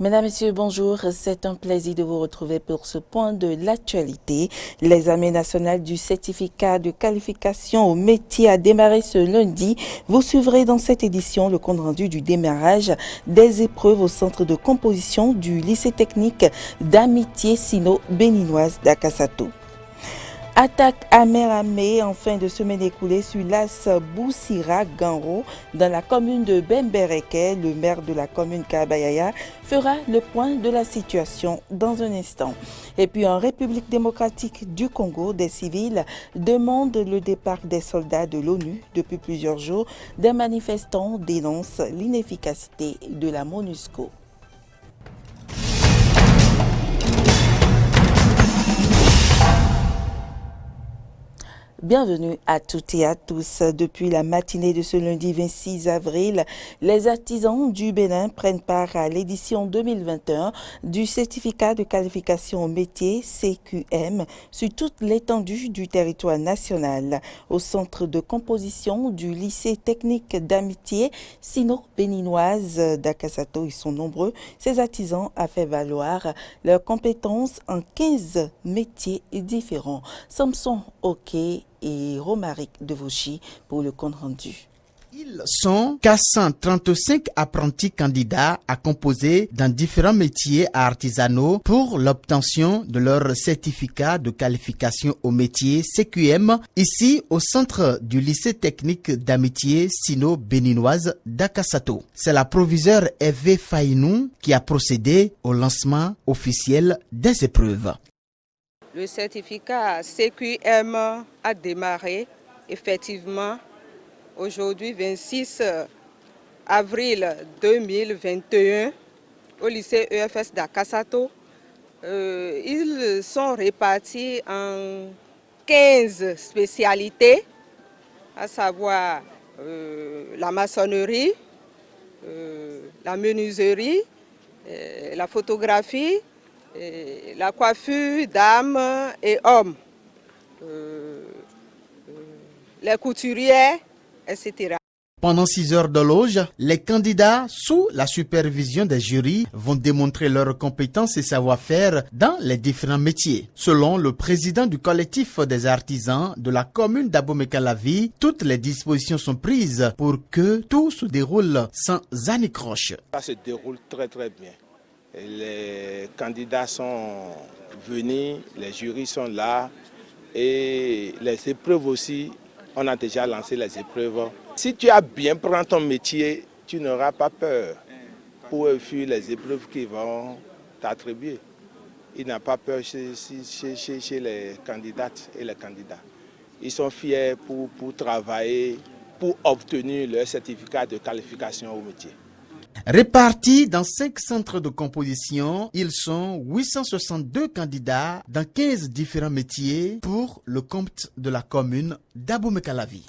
Mesdames, Messieurs, bonjour. C'est un plaisir de vous retrouver pour ce point de l'actualité. L'examen national du certificat de qualification au métier a démarré ce lundi. Vous suivrez dans cette édition le compte-rendu du démarrage des épreuves au centre de composition du lycée technique d'amitié sino-béninoise d'Akasato. Attaque amère en fin de semaine écoulée sur l'as Boussira-Ganro dans la commune de Bembereke. Le maire de la commune Kabayaya fera le point de la situation dans un instant. Et puis en République démocratique du Congo, des civils demandent le départ des soldats de l'ONU. Depuis plusieurs jours, des manifestants dénoncent l'inefficacité de la MONUSCO. Bienvenue à toutes et à tous. Depuis la matinée de ce lundi 26 avril, les artisans du Bénin prennent part à l'édition 2021 du certificat de qualification au métier CQM sur toute l'étendue du territoire national. Au centre de composition du lycée technique d'amitié sino-béninoise d'Akasato, ils sont nombreux. Ces artisans ont fait valoir leurs compétences en 15 métiers différents. Samson Oké et Romaric de Vauchy pour le compte rendu. Ils sont 435 apprentis candidats à composer dans différents métiers artisanaux pour l'obtention de leur certificat de qualification au métier CQM ici au centre du lycée technique d'amitié sino-béninoise d'Akasato. C'est la proviseure Hervé Faïnou qui a procédé au lancement officiel des épreuves. Le certificat CQM a démarré effectivement aujourd'hui 26 avril 2021 au lycée EFS d'Akasato. Ils sont répartis en 15 spécialités, à savoir la maçonnerie, la menuiserie, la photographie, la coiffure dames et hommes, les couturières, etc. Pendant 6 heures de loge, les candidats, sous la supervision des jurys, vont démontrer leurs compétences et savoir-faire dans les différents métiers. Selon le président du collectif des artisans de la commune d'Abomey-Calavi, toutes les dispositions sont prises pour que tout se déroule sans anicroche. Ça se déroule très bien. Les candidats sont venus, les jurys sont là et les épreuves aussi, on a déjà lancé les épreuves. Si tu as bien pris ton métier, tu n'auras pas peur pour fuir les épreuves qui vont t'attribuer. Il n'a pas peur chez les candidates et les candidats. Ils sont fiers pour travailler, pour obtenir leur certificat de qualification au métier. Répartis dans 5 centres de composition, ils sont 862 candidats dans 15 différents métiers pour le compte de la commune d'Abomey-Calavi.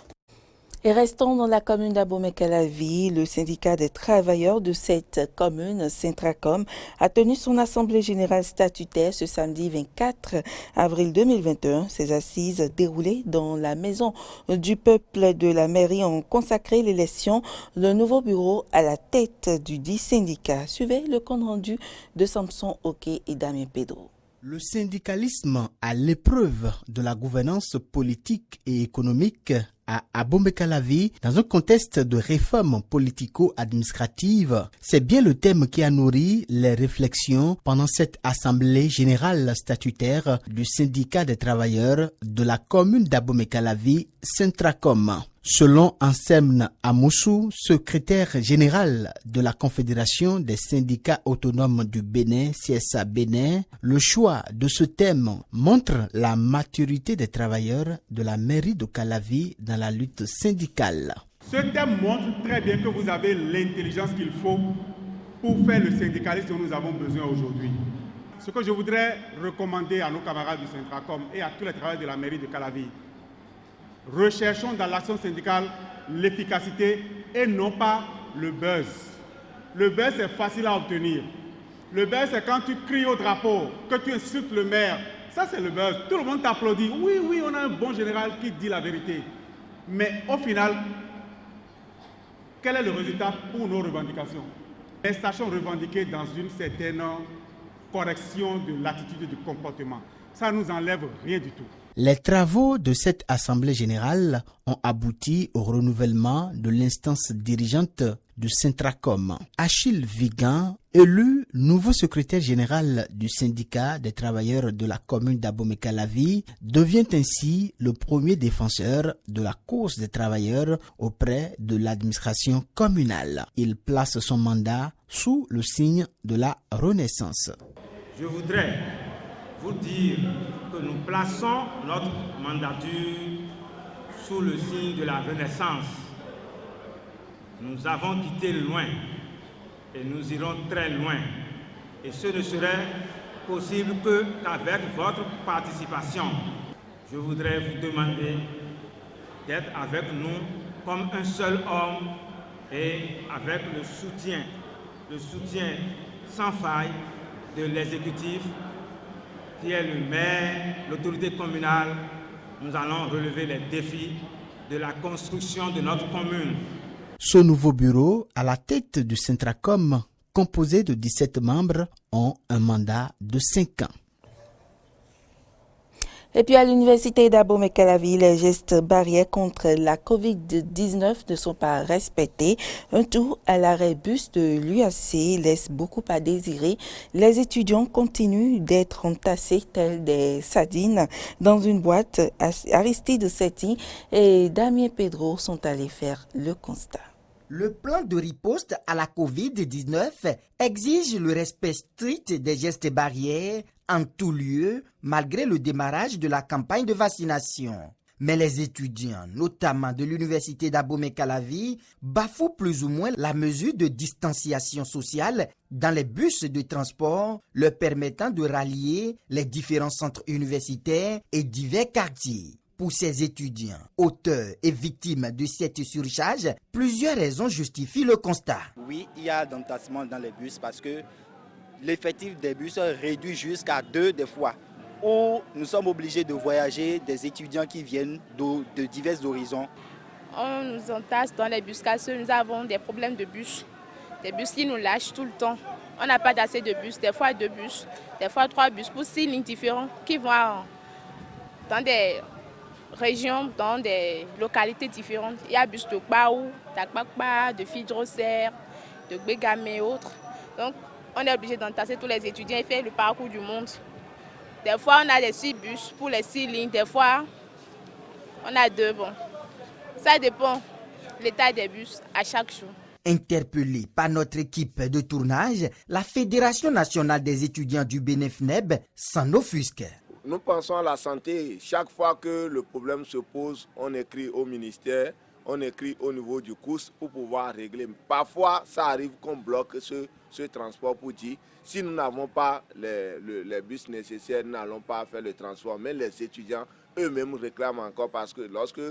Et restons dans la commune d'Abomey-Calavi. Le syndicat des travailleurs de cette commune, Syntracom, a tenu son assemblée générale statutaire ce samedi 24 avril 2021. Ces assises déroulées dans la maison du peuple de la mairie ont consacré l'élection d'un nouveau bureau à la tête du dit syndicat. Suivez le compte rendu de Samson Oké et Damien Pedro. Le syndicalisme à l'épreuve de la gouvernance politique et économique à Abomey-Calavi dans un contexte de réforme politico-administrative. C'est bien le thème qui a nourri les réflexions pendant cette assemblée générale statutaire du syndicat des travailleurs de la commune d'Abomey-Calavi, Syntracom. Selon Anselme Amoussou, secrétaire général de la Confédération des syndicats autonomes du Bénin, CSA Bénin, le choix de ce thème montre la maturité des travailleurs de la mairie de Calavi dans la lutte syndicale. Ce thème montre très bien que vous avez l'intelligence qu'il faut pour faire le syndicalisme dont nous avons besoin aujourd'hui. Ce que je voudrais recommander à nos camarades du Syntracom et à tous les travailleurs de la mairie de Calavi, recherchons dans l'action syndicale l'efficacité et non pas le buzz. Le buzz est facile à obtenir. Le buzz c'est quand tu cries au drapeau, que tu insultes le maire. Ça c'est le buzz. Tout le monde t'applaudit. Oui, on a un bon général qui dit la vérité. Mais au final, quel est le résultat pour nos revendications? Les stations revendiquées dans une certaine correction de l'attitude et du comportement. Ça ne nous enlève rien du tout. Les travaux de cette Assemblée générale ont abouti au renouvellement de l'instance dirigeante du Centracom. Achille Vigan, élu nouveau secrétaire général du syndicat des travailleurs de la commune d'Abomey-Calavi, devient ainsi le premier défenseur de la cause des travailleurs auprès de l'administration communale. Il place son mandat sous le signe de la Renaissance. Je voudrais vous dire que nous plaçons notre mandature sous le signe de la Renaissance. Nous avons quitté loin et nous irons très loin. Et ce ne serait possible qu'avec votre participation. Je voudrais vous demander d'être avec nous comme un seul homme et avec le soutien sans faille de l'exécutif qui est le maire, l'autorité communale. Nous allons relever les défis de la construction de notre commune. Ce nouveau bureau, à la tête du Centracom, composé de 17 membres, ont un mandat de 5 ans. Et puis à l'université d'Abomey-Calavi, les gestes barrières contre la Covid-19 ne sont pas respectés. Un tour à l'arrêt bus de l'UAC laisse beaucoup à désirer. Les étudiants continuent d'être entassés tels des sardines dans une boîte. Aristide Setti et Damien Pedro sont allés faire le constat. Le plan de riposte à la Covid-19 exige le respect strict des gestes barrières en tout lieu, malgré le démarrage de la campagne de vaccination. Mais les étudiants, notamment de l'université d'Abomey-Calavi, bafouent plus ou moins la mesure de distanciation sociale dans les bus de transport, leur permettant de rallier les différents centres universitaires et divers quartiers. Pour ces étudiants, auteurs et victimes de cette surcharge, plusieurs raisons justifient le constat. Oui, il y a d'entassement dans les bus parce que l'effectif des bus réduit jusqu'à 2 des fois, où nous sommes obligés de voyager des étudiants qui viennent de divers horizons. On nous entasse dans les bus parce que nous avons des problèmes de bus. Des bus qui nous lâchent tout le temps. On n'a pas assez de bus, des fois 2 bus, des fois 3 bus pour 6 lignes différentes qui vont dans des régions, dans des localités différentes. Il y a bus de Baou, d'Akbakba, de Fidroser, de Bégamé et autres. Donc, on est obligé d'entasser tous les étudiants et faire le parcours du monde. Des fois, on a des 6 bus pour les 6 lignes. Des fois, on a 2. Bon, ça dépend de l'état des bus à chaque jour. Interpellée par notre équipe de tournage, la Fédération nationale des étudiants du BNFNEB s'en offusque. Nous pensons à la santé. Chaque fois que le problème se pose, on écrit au ministère, on écrit au niveau du COUS pour pouvoir régler. Parfois, ça arrive qu'on bloque ce transport pour dire si nous n'avons pas les bus nécessaires, nous n'allons pas faire le transport. Mais les étudiants eux-mêmes réclament encore parce que lorsque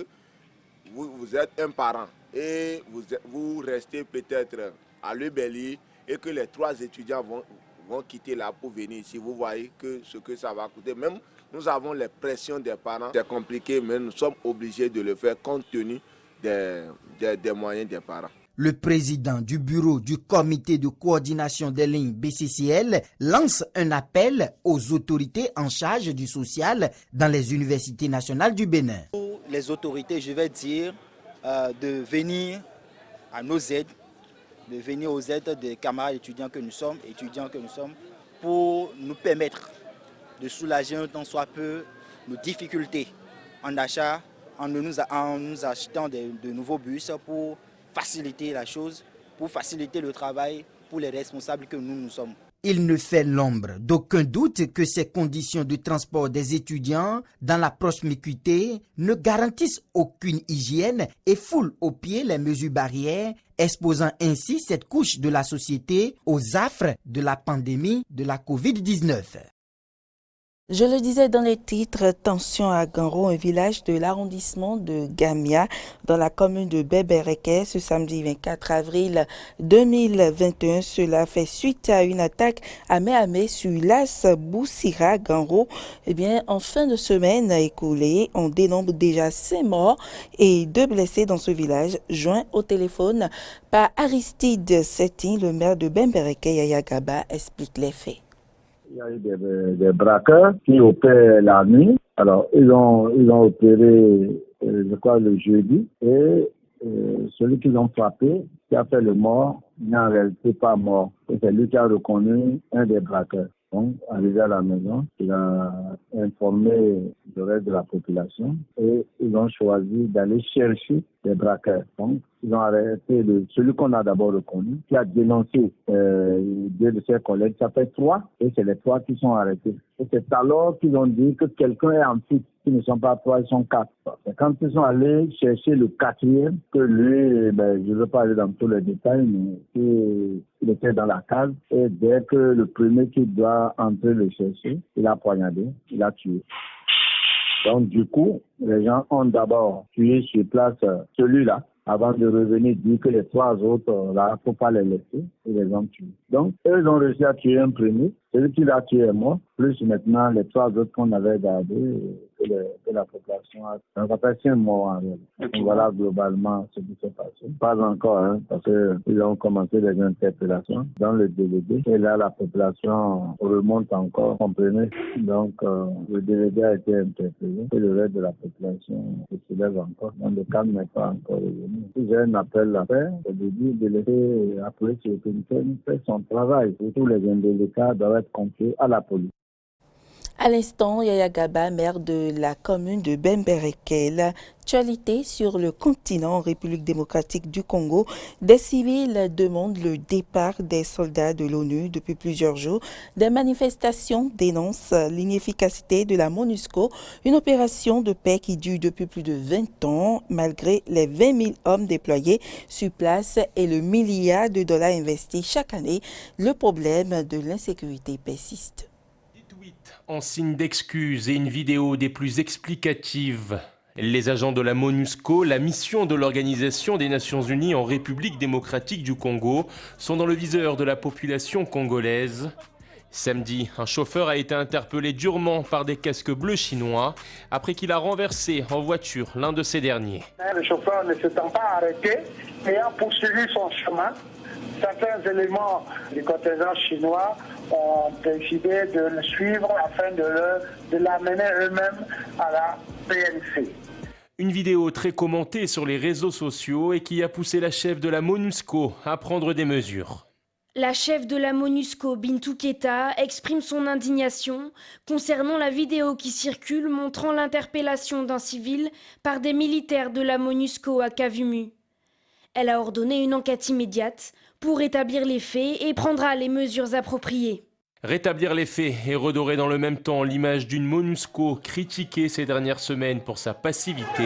vous êtes un parent et vous restez peut-être à l'Ubélie et que les 3 étudiants vont quitter là pour venir ici, vous voyez que ce que ça va coûter. Même nous avons les pressions des parents. C'est compliqué, mais nous sommes obligés de le faire compte tenu des moyens des parents. Le président du bureau du comité de coordination des lignes BCCL lance un appel aux autorités en charge du social dans les universités nationales du Bénin. Pour les autorités, je vais dire, de venir à nos aides, de venir aux aides des camarades étudiants que nous sommes, pour nous permettre de soulager un tant soit peu nos difficultés en achat, en nous achetant de nouveaux bus pour faciliter la chose, pour faciliter le travail pour les responsables que nous sommes. Il ne fait l'ombre d'aucun doute que ces conditions de transport des étudiants dans la promiscuité ne garantissent aucune hygiène et foulent aux pieds les mesures barrières, exposant ainsi cette couche de la société aux affres de la pandémie de la Covid-19. Je le disais dans les titres, tension à Ganro, un village de l'arrondissement de Gamia, dans la commune de Bebereke, ce samedi 24 avril 2021. Cela fait suite à une attaque à Méhamé sur l'As Boussira Ganro. Eh bien, en fin de semaine écoulée, on dénombre déjà 5 morts et 2 blessés dans ce village, joint au téléphone par Aristide Setin, le maire de Bebereke, Yaya Gaba, explique les faits. Il y a eu des braqueurs qui opèrent la nuit. Alors, ils ont opéré, je crois, le jeudi. Et celui qu'ils ont frappé, qui a fait le mort, n'est en réalité pas mort. Et c'est lui qui a reconnu un des braqueurs. Donc, arrivé à la maison, il a informé le reste de la population et ils ont choisi d'aller chercher les braqueurs. Donc, ils ont arrêté celui qu'on a d'abord reconnu, qui a dénoncé 2 de ses collègues. Ça fait 3 et c'est les 3 qui sont arrêtés. Et c'est alors qu'ils ont dit que quelqu'un est en fuite. Ils ne sont pas 3, ils sont 4. Et quand ils sont allés chercher le 4e, que lui, je ne veux pas aller dans tous les détails, mais il était dans la case. Et dès que le premier qui doit entrer le chercher, il a poignardé, il a tué. Donc du coup, les gens ont d'abord tué sur place celui-là, avant de revenir dire que les 3 autres, là, il ne faut pas les laisser, et les ont tués. Donc, eux, ils ont réussi à tuer un premier, celui qui l'a tué est mort, plus maintenant les 3 autres qu'on avait gardés, que la population a. Donc, ça fait 5 morts en réalité. Donc, voilà globalement ce qui s'est passé. Pas encore, parce qu'ils ont commencé les interpellations dans le délégué, et là, la population remonte encore, comprenez. Donc, le délégué a été interpellé, et le reste de la population se soulève encore. Donc, le calme n'est pas encore revenu. Si j'ai un appel à faire, c'est de dire de laisser la police républicaine faire son travail. Surtout les indélicats doivent être confiés à la police. À l'instant, Yaya Gaba, maire de la commune de Bembereke. L'actualité sur le continent en République démocratique du Congo. Des civils demandent le départ des soldats de l'ONU depuis plusieurs jours. Des manifestations dénoncent l'inefficacité de la MONUSCO, une opération de paix qui dure depuis plus de 20 ans, malgré les 20 000 hommes déployés sur place et le milliard de dollars investis chaque année. Le problème de l'insécurité persiste. En signe d'excuse et une vidéo des plus explicatives. Les agents de la MONUSCO, la mission de l'Organisation des Nations Unies en République démocratique du Congo, sont dans le viseur de la population congolaise. Samedi, un chauffeur a été interpellé durement par des casques bleus chinois après qu'il a renversé en voiture l'un de ces derniers. Le chauffeur ne s'étant pas arrêté et a poursuivi son chemin. Certains éléments du contingent chinois ont décidé de le suivre afin de l'amener eux-mêmes à la PNC. Une vidéo très commentée sur les réseaux sociaux et qui a poussé la chef de la MONUSCO à prendre des mesures. La chef de la MONUSCO, Bintou Keita, exprime son indignation concernant la vidéo qui circule montrant l'interpellation d'un civil par des militaires de la MONUSCO à Kavumu. Elle a ordonné une enquête immédiate pour établir les faits et prendra les mesures appropriées. Rétablir les faits et redorer dans le même temps l'image d'une MONUSCO critiquée ces dernières semaines pour sa passivité.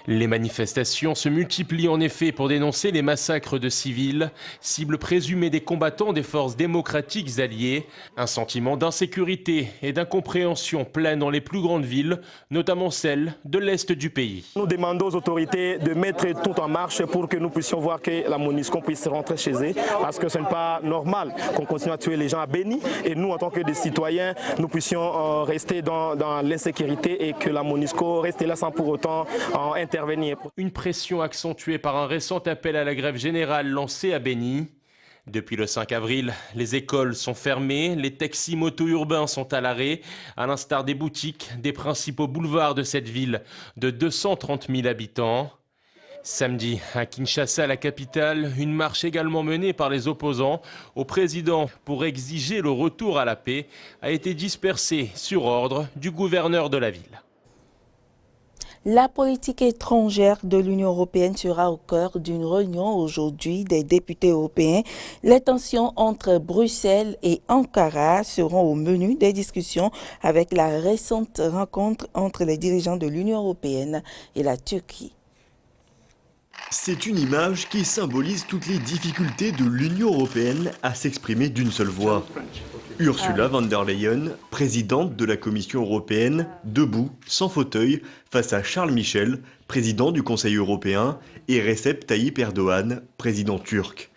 Les manifestations se multiplient en effet pour dénoncer les massacres de civils, cibles présumées des combattants des forces démocratiques alliées. Un sentiment d'insécurité et d'incompréhension plane dans les plus grandes villes, notamment celles de l'Est du pays. Nous demandons aux autorités de mettre tout en marche pour que nous puissions voir que la MONUSCO puisse rentrer chez eux, parce que ce n'est pas normal qu'on continue à tuer les gens à Béni. Et nous, en tant que des citoyens, nous puissions rester dans l'insécurité et que la MONUSCO reste là sans pour autant intervenir. Une pression accentuée par un récent appel à la grève générale lancé à Béni. Depuis le 5 avril, les écoles sont fermées, les taxis moto-urbains sont à l'arrêt, à l'instar des boutiques des principaux boulevards de cette ville de 230 000 habitants. Samedi, à Kinshasa, la capitale, une marche également menée par les opposants au président pour exiger le retour à la paix a été dispersée sur ordre du gouverneur de la ville. La politique étrangère de l'Union européenne sera au cœur d'une réunion aujourd'hui des députés européens. Les tensions entre Bruxelles et Ankara seront au menu des discussions avec la récente rencontre entre les dirigeants de l'Union européenne et la Turquie. C'est une image qui symbolise toutes les difficultés de l'Union européenne à s'exprimer d'une seule voix. Ursula von der Leyen, présidente de la Commission européenne, debout, sans fauteuil, face à Charles Michel, président du Conseil européen, et Recep Tayyip Erdogan, président turc.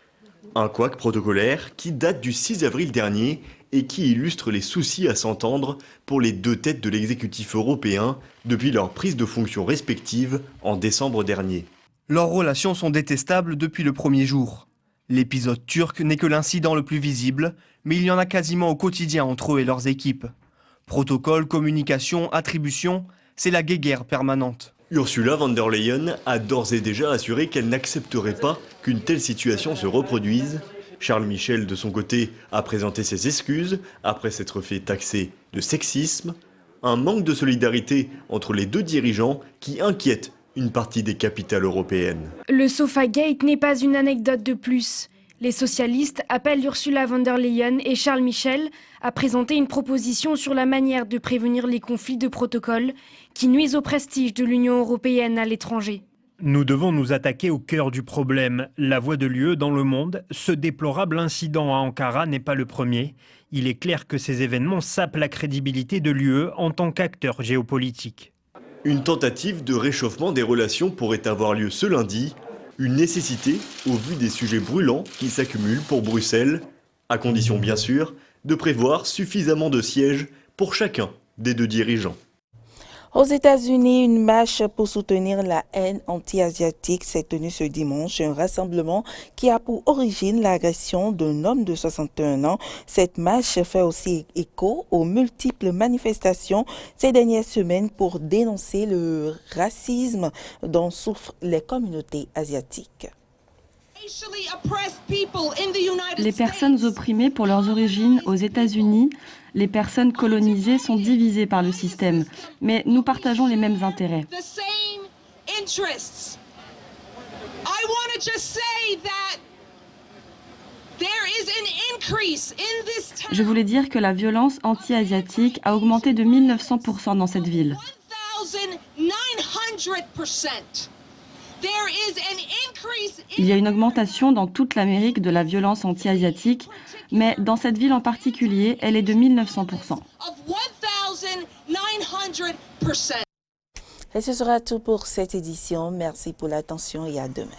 Un couac protocolaire qui date du 6 avril dernier et qui illustre les soucis à s'entendre pour les deux têtes de l'exécutif européen depuis leur prise de fonction respective en décembre dernier. Leurs relations sont détestables depuis le premier jour. L'épisode turc n'est que l'incident le plus visible, mais il y en a quasiment au quotidien entre eux et leurs équipes. Protocole, communication, attribution, c'est la guéguerre permanente. Ursula von der Leyen a d'ores et déjà assuré qu'elle n'accepterait pas qu'une telle situation se reproduise. Charles Michel, de son côté, a présenté ses excuses après s'être fait taxer de sexisme. Un manque de solidarité entre les deux dirigeants qui inquiète une partie des capitales européennes. Le Sofagate n'est pas une anecdote de plus. Les socialistes appellent Ursula von der Leyen et Charles Michel à présenter une proposition sur la manière de prévenir les conflits de protocole qui nuisent au prestige de l'Union européenne à l'étranger. Nous devons nous attaquer au cœur du problème, la voix de l'UE dans le monde. Ce déplorable incident à Ankara n'est pas le premier. Il est clair que ces événements sapent la crédibilité de l'UE en tant qu'acteur géopolitique. Une tentative de réchauffement des relations pourrait avoir lieu ce lundi. Une nécessité au vu des sujets brûlants qui s'accumulent pour Bruxelles, à condition bien sûr de prévoir suffisamment de sièges pour chacun des deux dirigeants. Aux États-Unis, une marche pour soutenir la haine anti-asiatique s'est tenue ce dimanche, un rassemblement qui a pour origine l'agression d'un homme de 61 ans. Cette marche fait aussi écho aux multiples manifestations ces dernières semaines pour dénoncer le racisme dont souffrent les communautés asiatiques. Les personnes opprimées pour leurs origines aux États-Unis, les personnes colonisées sont divisées par le système, mais nous partageons les mêmes intérêts. Je voulais dire que la violence anti-asiatique a augmenté de 1900% dans cette ville. Il y a une augmentation dans toute l'Amérique de la violence anti-asiatique, mais dans cette ville en particulier, elle est de 1900%. Et ce sera tout pour cette édition. Merci pour l'attention et à demain.